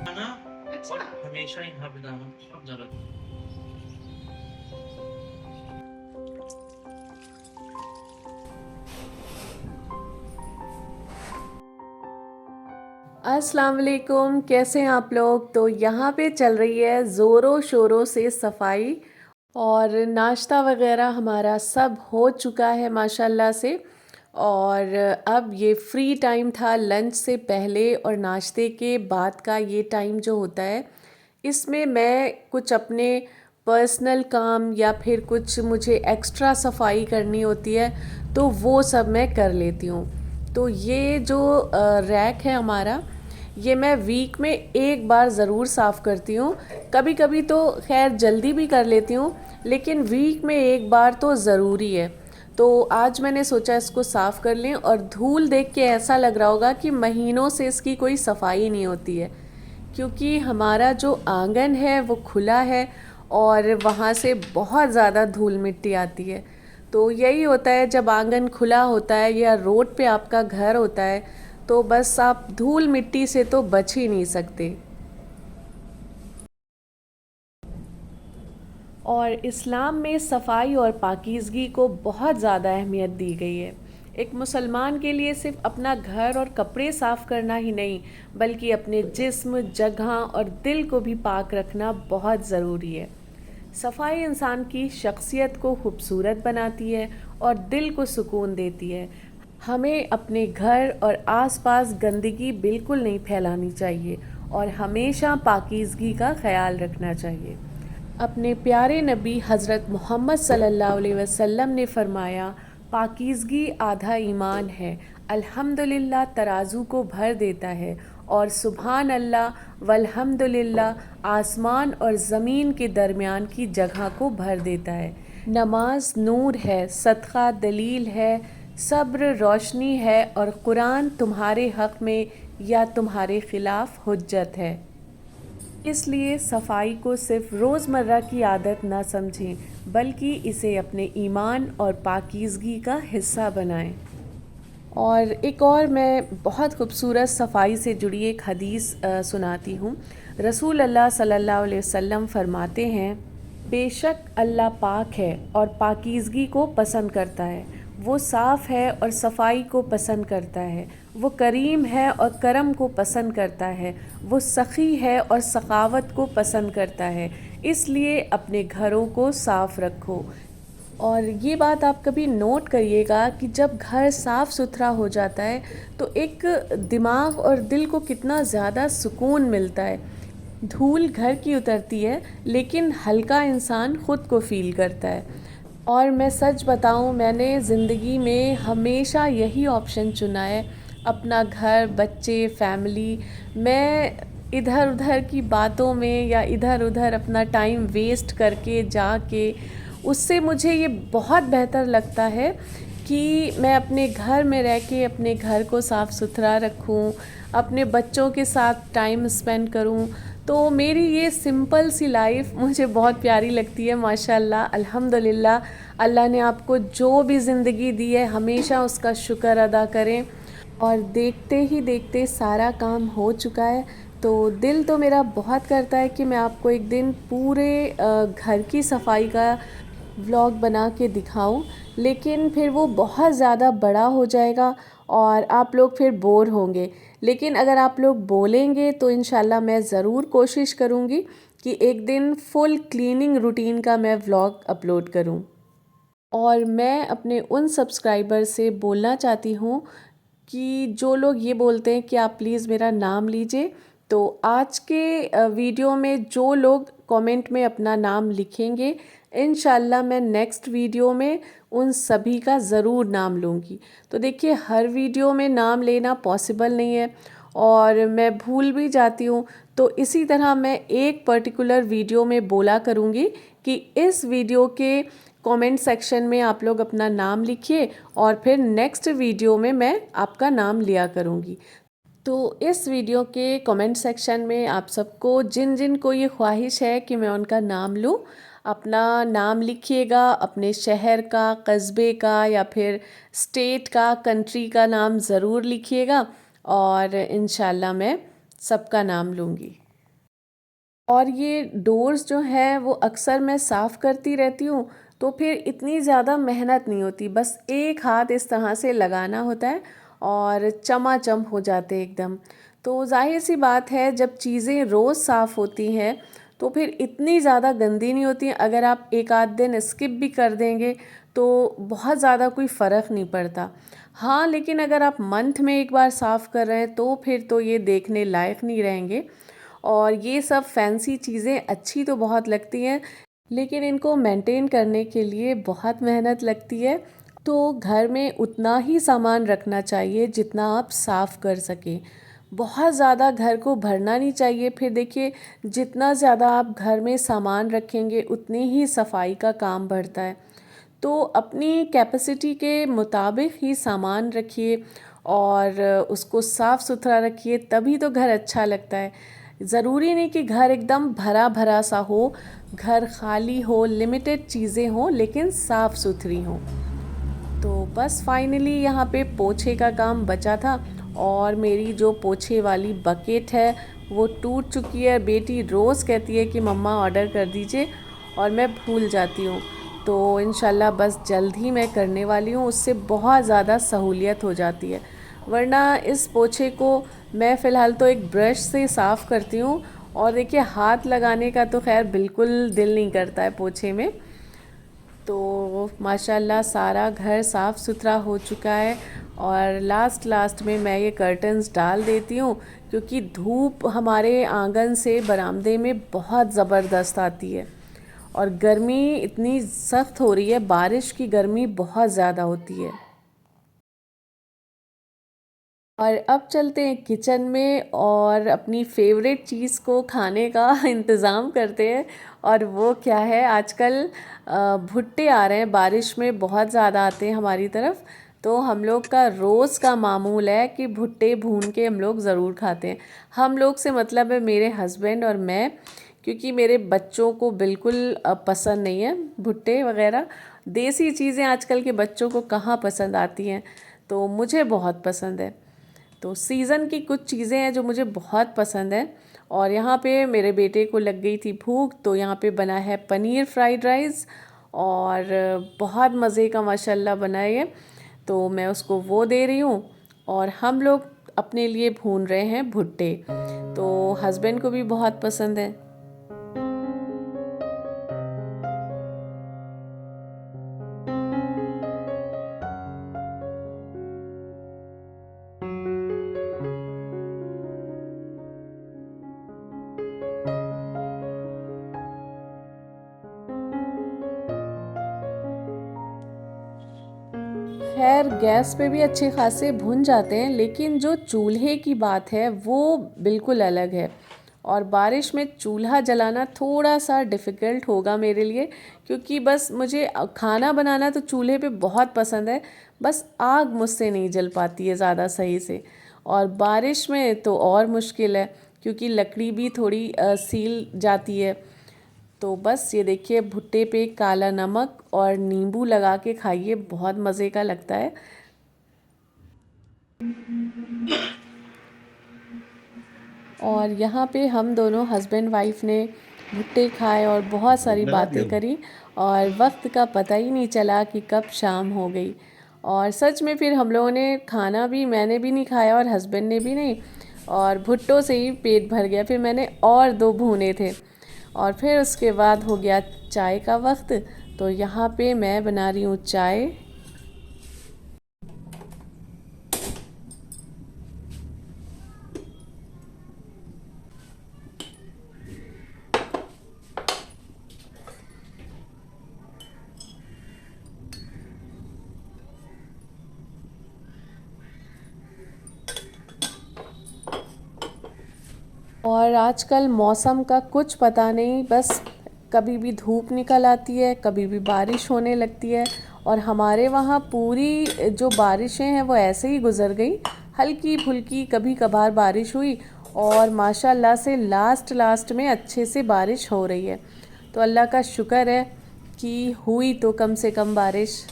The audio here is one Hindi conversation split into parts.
खाना और हमेशा यहाँ बिताना बहुत ज़्यादा। अस्सलाम वालेकुम, कैसे हैं आप लोग। तो यहाँ पे चल रही है ज़ोरों शोरों से सफाई और नाश्ता वगैरह हमारा सब हो चुका है माशाल्लाह से। और अब ये फ्री टाइम था लंच से पहले और नाश्ते के बाद का ये टाइम जो होता है, इसमें मैं कुछ अपने पर्सनल काम या फिर कुछ मुझे एक्स्ट्रा सफाई करनी होती है तो वो सब मैं कर लेती हूँ। तो ये जो रैक है हमारा, ये मैं वीक में एक बार ज़रूर साफ़ करती हूँ। कभी कभी तो खैर जल्दी भी कर लेती हूँ, लेकिन वीक में एक बार तो ज़रूरी है। तो आज मैंने सोचा इसको साफ़ कर लें। और धूल देख के ऐसा लग रहा होगा कि महीनों से इसकी कोई सफाई नहीं होती है, क्योंकि हमारा जो आंगन है वो खुला है और वहाँ से बहुत ज़्यादा धूल मिट्टी आती है। तो यही होता है जब आंगन खुला होता है या रोड पे आपका घर होता है, तो बस आप धूल मिट्टी से तो बच ही नहीं सकते। और इस्लाम में सफाई और पाकीज़गी को बहुत ज़्यादा अहमियत दी गई है। एक मुसलमान के लिए सिर्फ अपना घर और कपड़े साफ़ करना ही नहीं, बल्कि अपने जिस्म, जगह और दिल को भी पाक रखना बहुत ज़रूरी है। सफाई इंसान की शख्सियत को खूबसूरत बनाती है और दिल को सुकून देती है। हमें अपने घर और आसपास गंदगी बिल्कुल नहीं फैलानी चाहिए और हमेशा पाकीज़गी का ख्याल रखना चाहिए। अपने प्यारे नबी हज़रत मोहम्मद सल्लल्लाहु अलैहि वसल्लम ने फ़रमाया, पाकीज़गी आधा ईमान है। अल्हम्दुलिल्लाह तराजू को भर देता है और सुभान अल्लाह वल्हम्दुलिल्लाह आसमान और ज़मीन के दरमियान की जगह को भर देता है। नमाज नूर है, सदका दलील है, सब्र रोशनी है और कुरान तुम्हारे हक़ में या तुम्हारे ख़िलाफ़ हुज्जत है। इसलिए सफाई को सिर्फ रोज़मर्रा की आदत ना समझें, बल्कि इसे अपने ईमान और पाकीज़गी का हिस्सा बनाएं। और एक और मैं बहुत खूबसूरत सफाई से जुड़ी एक हदीस सुनाती हूँ। रसूल अल्लाह सल्लल्लाहु अलैहि वसल्लम फरमाते हैं, बेशक अल्लाह पाक है और पाकीज़गी को पसंद करता है। वो साफ़ है और सफाई को पसंद करता है। वो करीम है और करम को पसंद करता है। वो सखी है और सखावत को पसंद करता है। इसलिए अपने घरों को साफ़ रखो। और ये बात आप कभी नोट करिएगा कि जब घर साफ़ सुथरा हो जाता है तो एक दिमाग और दिल को कितना ज़्यादा सुकून मिलता है। धूल घर की उतरती है, लेकिन हल्का इंसान ख़ुद को फ़ील करता है। और मैं सच बताऊं, मैंने ज़िंदगी में हमेशा यही ऑप्शन चुना है, अपना घर, बच्चे, फैमिली। मैं इधर उधर की बातों में या इधर उधर अपना टाइम वेस्ट करके जाके, उससे मुझे ये बहुत बेहतर लगता है कि मैं अपने घर में रह के अपने घर को साफ़ सुथरा रखूं, अपने बच्चों के साथ टाइम स्पेंड करूं। तो मेरी ये सिंपल सी लाइफ मुझे बहुत प्यारी लगती है माशाल्लाह। अल्हम्दुलिल्लाह, अल्लाह ने आपको जो भी ज़िंदगी दी है हमेशा उसका शुक्र अदा करें। और देखते ही देखते सारा काम हो चुका है। तो दिल तो मेरा बहुत करता है कि मैं आपको एक दिन पूरे घर की सफाई का व्लॉग बना के दिखाऊं, लेकिन फिर वो बहुत ज़्यादा बड़ा हो जाएगा और आप लोग फिर बोर होंगे। लेकिन अगर आप लोग बोलेंगे तो इंशाल्लाह मैं ज़रूर कोशिश करूँगी कि एक दिन फुल क्लीनिंग रूटीन का मैं व्लॉग अपलोड करूँ। और मैं अपने उन सब्सक्राइबर से बोलना चाहती हूँ कि जो लोग ये बोलते हैं कि आप प्लीज़ मेरा नाम लीजिए, तो आज के वीडियो में जो लोग कमेंट में अपना नाम लिखेंगे, इंशाल्लाह मैं नेक्स्ट वीडियो में उन सभी का ज़रूर नाम लूँगी। तो देखिए, हर वीडियो में नाम लेना पॉसिबल नहीं है और मैं भूल भी जाती हूँ। तो इसी तरह मैं एक पर्टिकुलर वीडियो में बोला करूँगी कि इस वीडियो के कमेंट सेक्शन में आप लोग अपना नाम लिखिए और फिर नेक्स्ट वीडियो में मैं आपका नाम लिया करूँगी। तो इस वीडियो के कमेंट सेक्शन में आप सबको जिन जिन को ये ख्वाहिश है कि मैं उनका नाम लूँ, अपना नाम लिखिएगा, अपने शहर का, कस्बे का या फिर स्टेट का, कंट्री का नाम ज़रूर लिखिएगा और इंशाल्लाह मैं सबका नाम लूँगी। और ये डोर्स जो है वो अक्सर मैं साफ़ करती रहती हूँ, तो फिर इतनी ज़्यादा मेहनत नहीं होती, बस एक हाथ इस तरह से लगाना होता है और चमाचम हो जाते एकदम। तो जाहिर सी बात है, जब चीज़ें रोज़ साफ़ होती हैं तो फिर इतनी ज़्यादा गंदी नहीं होती हैं। अगर आप एक आध दिन स्किप भी कर देंगे तो बहुत ज़्यादा कोई फ़र्क नहीं पड़ता। हाँ, लेकिन अगर आप मंथ में एक बार साफ़ कर रहे हैं तो फिर तो ये देखने लायक नहीं रहेंगे। और ये सब फैंसी चीज़ें अच्छी तो बहुत लगती हैं, लेकिन इनको मेंटेन करने के लिए बहुत मेहनत लगती है। तो घर में उतना ही सामान रखना चाहिए जितना आप साफ़ कर सकें। बहुत ज़्यादा घर को भरना नहीं चाहिए। फिर देखिए, जितना ज़्यादा आप घर में सामान रखेंगे उतनी ही सफाई का काम बढ़ता है। तो अपनी कैपेसिटी के मुताबिक ही सामान रखिए और उसको साफ़ सुथरा रखिए, तभी तो घर अच्छा लगता है। ज़रूरी नहीं कि घर एकदम भरा भरा सा हो, घर खाली हो, लिमिटेड चीज़ें हों लेकिन साफ़ सुथरी हों। तो बस फाइनली यहाँ पे पोछे का काम बचा था और मेरी जो पोछे वाली बकेट है वो टूट चुकी है। बेटी रोज़ कहती है कि मम्मा ऑर्डर कर दीजिए और मैं भूल जाती हूँ। तो इंशाल्लाह बस जल्द ही मैं करने वाली हूँ, उससे बहुत ज़्यादा सहूलियत हो जाती है। वरना इस पोछे को मैं फ़िलहाल तो एक ब्रश से साफ़ करती हूँ और देखिए, हाथ लगाने का तो खैर बिल्कुल दिल नहीं करता है पोछे में। तो माशाल्लाह सारा घर साफ़ सुथरा हो चुका है और लास्ट में मैं ये कर्टन्स डाल देती हूँ, क्योंकि धूप हमारे आंगन से बरामदे में बहुत ज़बरदस्त आती है और गर्मी इतनी सख्त हो रही है, बारिश की गर्मी बहुत ज़्यादा होती है। और अब चलते हैं किचन में और अपनी फेवरेट चीज़ को खाने का इंतज़ाम करते हैं। और वो क्या है, आजकल भुट्टे आ रहे हैं, बारिश में बहुत ज़्यादा आते हैं हमारी तरफ। तो हम लोग का रोज़ का मामूल है कि भुट्टे भून के हम लोग ज़रूर खाते हैं। हम लोग से मतलब है मेरे हस्बैंड और मैं, क्योंकि मेरे बच्चों को बिल्कुल पसंद नहीं है भुट्टे वगैरह। देसी चीज़ें आजकल के बच्चों को कहाँ पसंद आती हैं, तो मुझे बहुत पसंद है। तो सीज़न की कुछ चीज़ें हैं जो मुझे बहुत पसंद है। और यहाँ पे मेरे बेटे को लग गई थी भूख, तो यहाँ पे बना है पनीर फ्राइड राइस और बहुत मज़े का माशाल्लाह बना है ये। तो मैं उसको वो दे रही हूँ और हम लोग अपने लिए भून रहे हैं भुट्टे। तो हस्बैंड को भी बहुत पसंद है। खैर गैस पे भी अच्छे खासे भुन जाते हैं, लेकिन जो चूल्हे की बात है वो बिल्कुल अलग है। और बारिश में चूल्हा जलाना थोड़ा सा डिफ़िकल्ट होगा मेरे लिए, क्योंकि बस मुझे खाना बनाना तो चूल्हे पे बहुत पसंद है, बस आग मुझसे नहीं जल पाती है ज़्यादा सही से। और बारिश में तो और मुश्किल है, क्योंकि लकड़ी भी थोड़ी सील जाती है। तो बस ये देखिए, भुट्टे पे काला नमक और नींबू लगा के खाइए, बहुत मज़े का लगता है। और यहाँ पे हम दोनों हस्बैंड वाइफ ने भुट्टे खाए और बहुत सारी बातें करी और वक्त का पता ही नहीं चला कि कब शाम हो गई। और सच में फिर हम लोगों ने खाना भी, मैंने भी नहीं खाया और हस्बैंड ने भी नहीं, और भुट्टों से ही पेट भर गया। फिर मैंने और दो भूने थे और फिर उसके बाद हो गया चाय का वक्त। तो यहाँ पे मैं बना रही हूँ चाय। और आजकल मौसम का कुछ पता नहीं, बस कभी भी धूप निकल आती है, कभी भी बारिश होने लगती है। और हमारे वहाँ पूरी जो बारिशें हैं वो ऐसे ही गुज़र गई, हल्की फुल्की कभी कभार बारिश हुई और माशाल्लाह से लास्ट में अच्छे से बारिश हो रही है। तो अल्लाह का शुक्र है कि हुई तो कम से कम बारिश।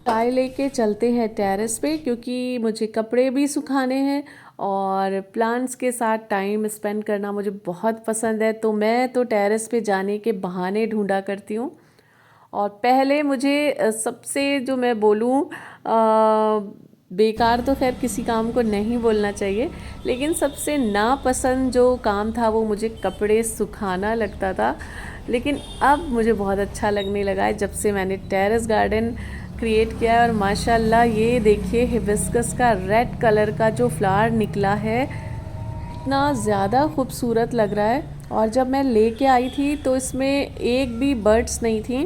चाय लेके चलते हैं टेरेस पे, क्योंकि मुझे कपड़े भी सुखाने हैं और प्लांट्स के साथ टाइम स्पेंड करना मुझे बहुत पसंद है। तो मैं तो टेरेस पे जाने के बहाने ढूंढा करती हूँ। और पहले मुझे सबसे जो मैं बोलूँ बेकार तो खैर किसी काम को नहीं बोलना चाहिए, लेकिन सबसे नापसंद जो काम था वो मुझे कपड़े सुखाना लगता था। लेकिन अब मुझे बहुत अच्छा लगने लगा है जब से मैंने टेरेस गार्डन क्रिएट किया है। और माशाल्लाह ये देखिए हिबिस्कस का रेड कलर का जो फ्लावर निकला है, इतना ज़्यादा खूबसूरत लग रहा है। और जब मैं लेके आई थी तो इसमें एक भी बर्ड्स नहीं थी,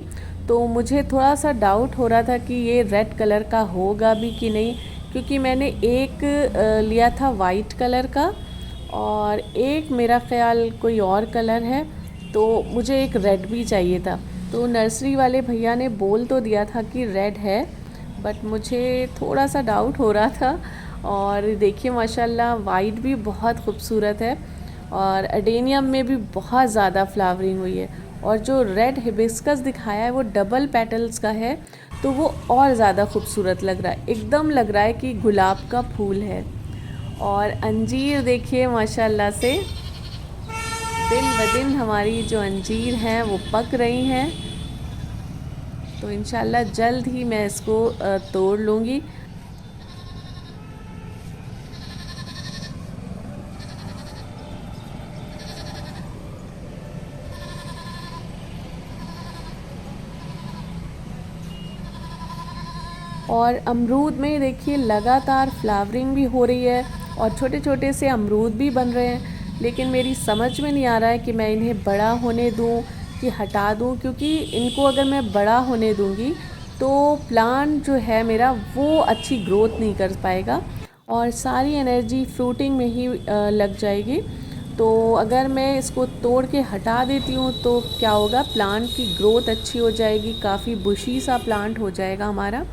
तो मुझे थोड़ा सा डाउट हो रहा था कि ये रेड कलर का होगा भी कि नहीं, क्योंकि मैंने एक लिया था वाइट कलर का और एक मेरा ख़्याल कोई और कलर है, तो मुझे एक रेड भी चाहिए था। तो नर्सरी वाले भैया ने बोल तो दिया था कि रेड है, बट मुझे थोड़ा सा डाउट हो रहा था। और देखिए माशाल्लाह वाइट भी बहुत खूबसूरत है और एडेनियम में भी बहुत ज़्यादा फ्लावरिंग हुई है। और जो रेड हिबिस्कस दिखाया है वो डबल पेटल्स का है, तो वो और ज़्यादा खूबसूरत लग रहा है, एकदम लग रहा है कि गुलाब का फूल है। और अंजीर देखिए माशाल्लाह से दिन ब दिन हमारी जो अंजीर हैं वो पक रही हैं, तो इंशाल्लाह जल्द ही मैं इसको तोड़ लूँगी। और अमरूद में देखिए लगातार फ्लावरिंग भी हो रही है और छोटे छोटे से अमरूद भी बन रहे हैं, लेकिन मेरी समझ में नहीं आ रहा है कि मैं इन्हें बड़ा होने दूँ कि हटा दूँ, क्योंकि इनको अगर मैं बड़ा होने दूँगी तो प्लांट जो है मेरा वो अच्छी ग्रोथ नहीं कर पाएगा और सारी एनर्जी फ्रूटिंग में ही लग जाएगी। तो अगर मैं इसको तोड़ के हटा देती हूँ तो क्या होगा, प्लांट की ग्रोथ अच्छी हो जाएगी, काफ़ी बुशी सा प्लांट हो जाएगा हमारा।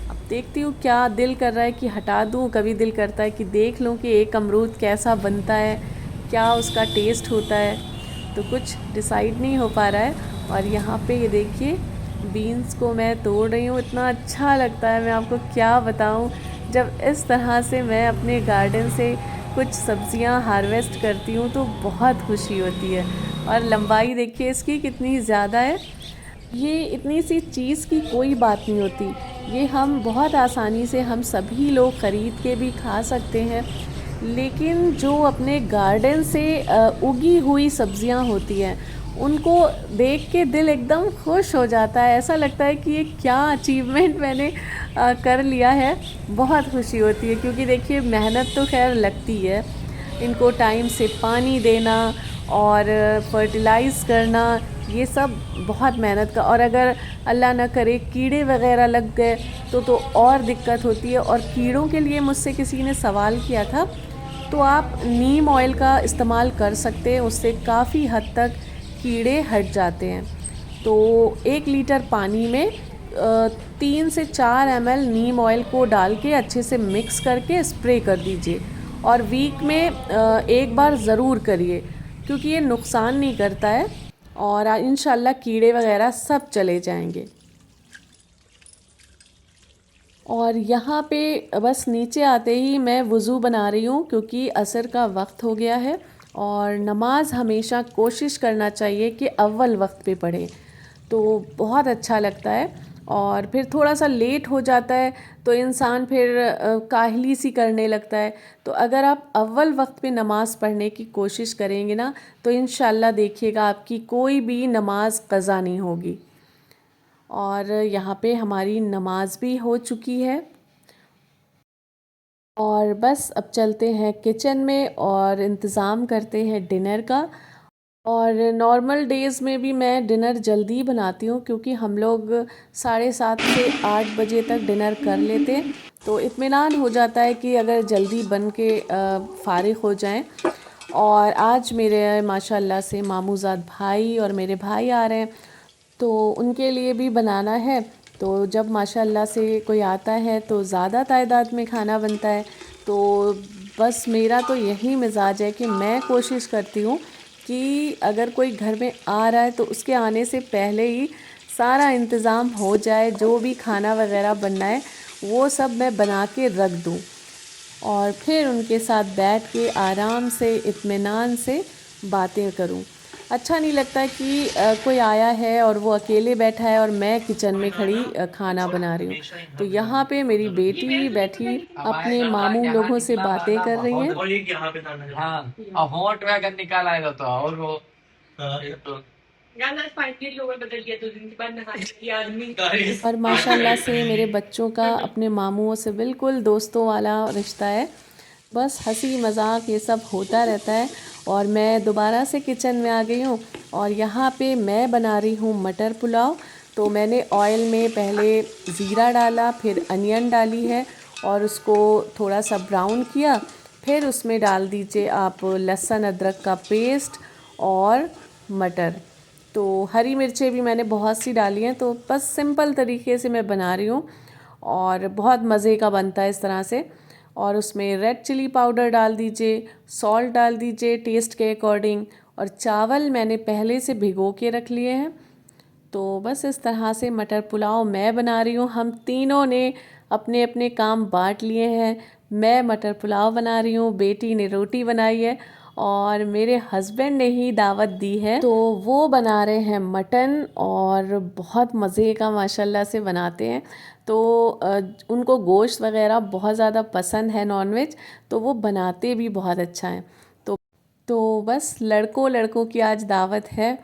अब देखती हूँ, क्या दिल कर रहा है कि हटा दूँ, कभी दिल करता है कि देख लूँ कि एक अमरूद कैसा बनता है, क्या उसका टेस्ट होता है, तो कुछ डिसाइड नहीं हो पा रहा है। और यहाँ पे ये देखिए बीन्स को मैं तोड़ रही हूँ, इतना अच्छा लगता है, मैं आपको क्या बताऊँ। जब इस तरह से मैं अपने गार्डन से कुछ सब्जियां हार्वेस्ट करती हूँ तो बहुत खुशी होती है। और लंबाई देखिए इसकी कितनी ज़्यादा है। ये इतनी सी चीज़ की कोई बात नहीं होती, ये हम बहुत आसानी से हम सभी लोग ख़रीद के भी खा सकते हैं। लेकिन जो अपने गार्डन से उगी हुई सब्जियां होती हैं उनको देख के दिल एकदम खुश हो जाता है, ऐसा लगता है कि ये क्या अचीवमेंट मैंने कर लिया है। बहुत खुशी होती है, क्योंकि देखिए मेहनत तो खैर लगती है, इनको टाइम से पानी देना और फर्टिलाइज़ करना, ये सब बहुत मेहनत का। और अगर अल्लाह ना करे कीड़े वगैरह लग गए तो और दिक्कत होती है। और कीड़ों के लिए मुझसे किसी ने सवाल किया था, तो आप नीम ऑयल का इस्तेमाल कर सकते हैं, उससे काफ़ी हद तक कीड़े हट जाते हैं। तो 1 लीटर पानी में 3 से 4 ml नीम ऑयल को डाल के अच्छे से मिक्स करके स्प्रे कर दीजिए। और वीक में एक बार ज़रूर करिए, क्योंकि ये नुकसान नहीं करता है और इंशाल्लाह कीड़े वगैरह सब चले जाएंगे। और यहाँ पे बस नीचे आते ही मैं वज़ू बना रही हूँ, क्योंकि असर का वक्त हो गया है और नमाज हमेशा कोशिश करना चाहिए कि अव्वल वक्त पे पढ़ें, तो बहुत अच्छा लगता है। और फिर थोड़ा सा लेट हो जाता है तो इंसान फिर काहली सी करने लगता है। तो अगर आप अव्वल वक्त पे नमाज़ पढ़ने की कोशिश करेंगे ना, तो इंशाल्लाह देखिएगा आपकी कोई भी नमाज क़ज़ा नहीं होगी। और यहाँ पे हमारी नमाज भी हो चुकी है और बस अब चलते हैं किचन में और इंतज़ाम करते हैं डिनर का। और नॉर्मल डेज़ में भी मैं डिनर जल्दी बनाती हूँ क्योंकि हम लोग 7:30 से 8 बजे तक डिनर कर लेते हैं, तो इत्मीनान हो जाता है कि अगर जल्दी बन के फ़ारिग हो जाएं। और आज मेरे माशाल्लाह से मामूज़ाद भाई और मेरे भाई आ रहे हैं, तो उनके लिए भी बनाना है। तो जब माशाल्लाह से कोई आता है तो ज़्यादा तादाद में खाना बनता है। तो बस मेरा तो यही मिजाज है कि मैं कोशिश करती हूँ कि अगर कोई घर में आ रहा है तो उसके आने से पहले ही सारा इंतज़ाम हो जाए, जो भी खाना वगैरह बनना है वो सब मैं बना के रख दूँ और फिर उनके साथ बैठ के आराम से इत्मीनान से बातें करूं। अच्छा नहीं लगता कि कोई आया है और वो अकेले बैठा है और मैं किचन में खड़ी खाना बना रही हूँ। हमेशा इन तो हबीना यहाँ पे मेरी बेटी बैठी अब अपने आएगा तो मामू यहाँ लोगों से निकला बातें वाला कर रही हैं। बहुत। और ये यहाँ पे खाना है। हाँ, अब होट वगैरह निकाल आएगा तो और वो हाँ, ये तो और माशाल्लाह से मेरे बच्चों का अपने मामुओं से बिल्कुल दोस्तों वाला रिश्ता है। बस हंसी मजाक ये सब होता रहता है। और मैं दोबारा से किचन में आ गई हूँ और यहाँ पे मैं बना रही हूँ मटर पुलाव। तो मैंने ऑयल में पहले ज़ीरा डाला, फिर अनियन डाली है और उसको थोड़ा सा ब्राउन किया। फिर उसमें डाल दीजिए आप लहसुन अदरक का पेस्ट और मटर। तो हरी मिर्चें भी मैंने बहुत सी डाली हैं। तो बस सिंपल तरीके से मैं बना रही हूँ और बहुत मज़े का बनता है इस तरह से। और उसमें रेड चिली पाउडर डाल दीजिए, सॉल्ट डाल दीजिए टेस्ट के अकॉर्डिंग। और चावल मैंने पहले से भिगो के रख लिए हैं। तो बस इस तरह से मटर पुलाव मैं बना रही हूँ। हम तीनों ने अपने अपने काम बांट लिए हैं। मैं मटर पुलाव बना रही हूँ, बेटी ने रोटी बनाई है और मेरे हस्बैंड ने ही दावत दी है तो वो बना रहे हैं मटन और बहुत मज़े का माशाल्लाह से बनाते हैं। तो उनको गोश्त वगैरह बहुत ज़्यादा पसंद है, नॉनवेज, तो वो बनाते भी बहुत अच्छा है। तो बस लड़कों लड़कों की आज दावत है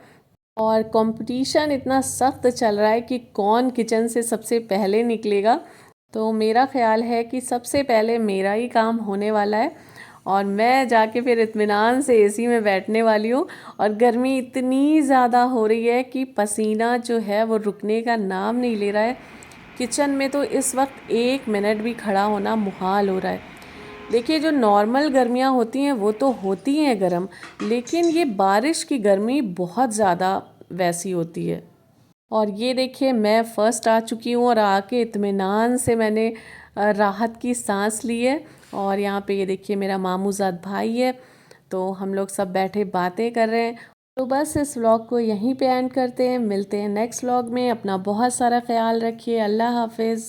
और कंपटीशन इतना सख्त चल रहा है कि कौन किचन से सबसे पहले निकलेगा। तो मेरा ख़्याल है कि सबसे पहले मेरा ही काम होने वाला है और मैं जाके फिर इत्मीनान से एसी में बैठने वाली हूँ। और गर्मी इतनी ज़्यादा हो रही है कि पसीना जो है वो रुकने का नाम नहीं ले रहा है। किचन में तो इस वक्त 1 मिनट भी खड़ा होना मुहाल हो रहा है। देखिए, जो नॉर्मल गर्मियाँ होती हैं वो तो होती हैं गर्म, लेकिन ये बारिश की गर्मी बहुत ज़्यादा वैसी होती है। और ये देखिए, मैं फ़र्स्ट आ चुकी हूँ और आके इत्मीनान से मैंने राहत की सांस ली है। और यहाँ पे ये देखिए मेरा मामूज़ाद भाई है, तो हम लोग सब बैठे बातें कर रहे हैं। तो बस इस व्लॉग को यहीं पे एंड करते हैं, मिलते हैं नेक्स्ट व्लॉग में। अपना बहुत सारा ख्याल रखिए। अल्लाह हाफिज़।